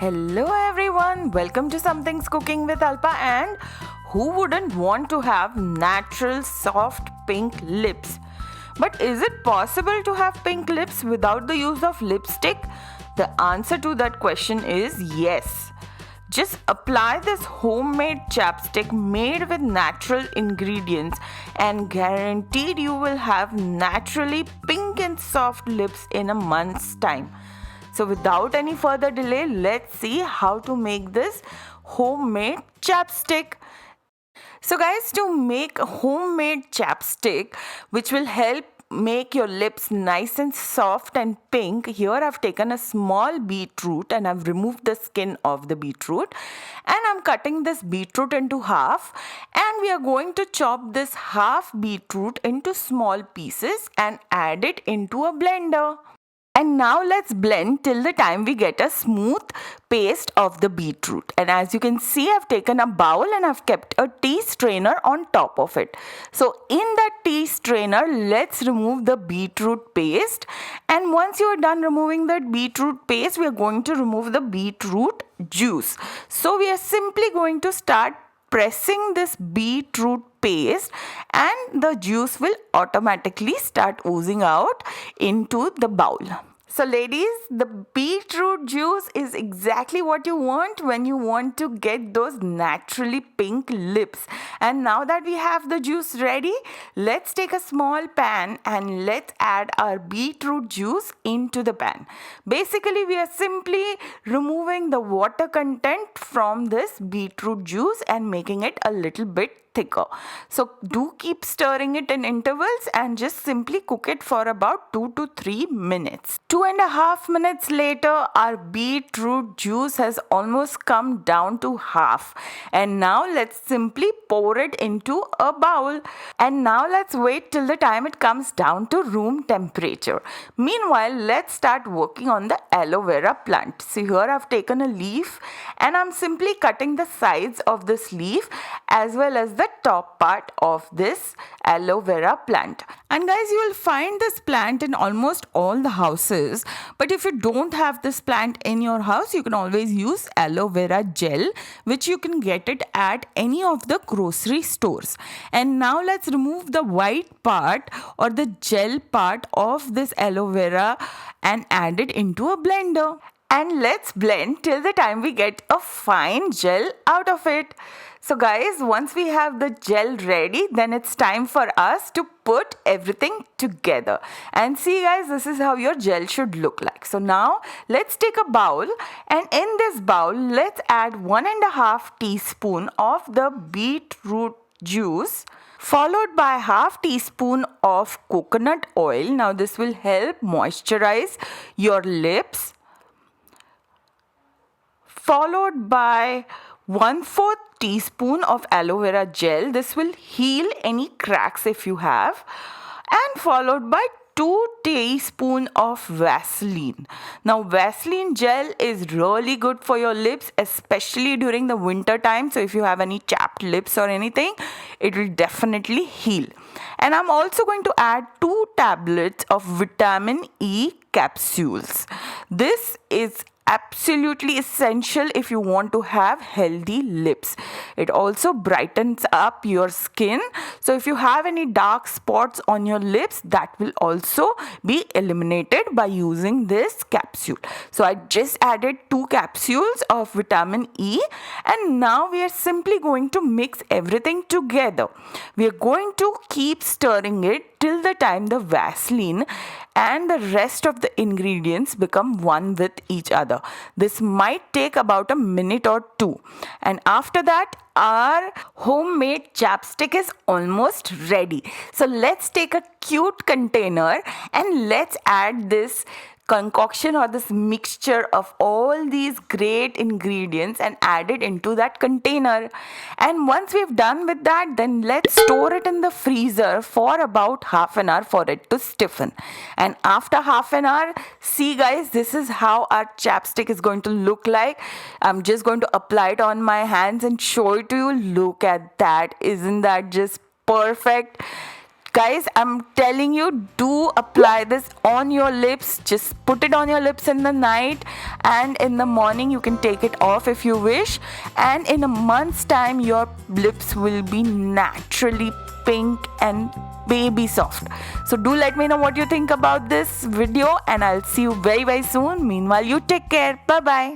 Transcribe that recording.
Hello everyone, welcome to Something's Cooking with Alpa. And who wouldn't want to have natural soft pink lips? But is it possible to have pink lips without the use of lipstick? The answer to that question is yes. Just apply this homemade chapstick made with natural ingredients and guaranteed you will have naturally pink and soft lips in a month's time. So without any further delay, let's see how to make this homemade chapstick. So guys, to make a homemade chapstick which will help make your lips nice and soft and pink, here I've taken a small beetroot and I've removed the skin of the beetroot, and I'm cutting this beetroot into half, and we are going to chop this half beetroot into small pieces and add it into a blender. And now let's blend till the time we get a smooth paste of the beetroot. And as you can see, I've taken a bowl and I've kept a tea strainer on top of it. So in that tea strainer, let's remove the beetroot paste. And once you are done removing that beetroot paste, we are going to remove the beetroot juice. So we are simply going to start pressing this beetroot paste, and the juice will automatically start oozing out into the bowl. So ladies, the beetroot juice is exactly what you want when you want to get those naturally pink lips. And now that we have the juice ready, let's take a small pan and let's add our beetroot juice into the pan. Basically, we are simply removing the water content from this beetroot juice and making it a little bit thicker. So do keep stirring it in intervals and just simply cook it for about 2 to 3 minutes. 2.5 minutes later, our beetroot juice has almost come down to half. And now let's simply pour it into a bowl. And now let's wait till the time it comes down to room temperature. Meanwhile, let's start working on the aloe vera plant. So here I've taken a leaf and I'm simply cutting the sides of this leaf as well as the top part of this aloe vera plant. And guys, you will find this plant in almost all the houses. But if you don't have this plant in your house, you can always use aloe vera gel, which you can get it at any of the grocery stores. And now let's remove the white part or the gel part of this aloe vera and add it into a blender. And let's blend till the time we get a fine gel out of it. So guys, once we have the gel ready, then it's time for us to put everything together. And see guys, this is how your gel should look like. So now let's take a bowl, and in this bowl, let's add 1.5 teaspoon of the beetroot juice, followed by half teaspoon of coconut oil. Now this will help moisturize your lips, followed by 1/4 teaspoon of aloe vera gel. This will heal any cracks if you have, and followed by 2 teaspoon of Vaseline. Now Vaseline gel is really good for your lips, especially during the winter time. So if you have any chapped lips or anything, it will definitely heal. And I'm also going to add 2 tablets of vitamin E capsules. This is absolutely essential if you want to have healthy lips. It also brightens up your skin. So if you have any dark spots on your lips, that will also be eliminated by using this capsule. So I just added 2 capsules of vitamin E, and now we are simply going to mix everything together. We are going to keep stirring it till the time the Vaseline and the rest of the ingredients become one with each other. This might take about a minute or 2. And after that, our homemade chapstick is almost ready. So let's take a cute container and let's add this concoction or this mixture of all these great ingredients and add it into that container. And once we've done with that, then let's store it in the freezer for about half an hour for it to stiffen. And after half an hour, see guys, this is how our chapstick is going to look like. I'm just going to apply it on my hands and show it to you. Look at that. Isn't that just perfect? Guys, I'm telling you, do apply this on your lips. Just put it on your lips in the night, and in the morning you can take it off if you wish, and in a month's time your lips will be naturally pink and baby soft. So do let me know what you think about this video, and I'll see you very soon. Meanwhile, you take care. Bye bye.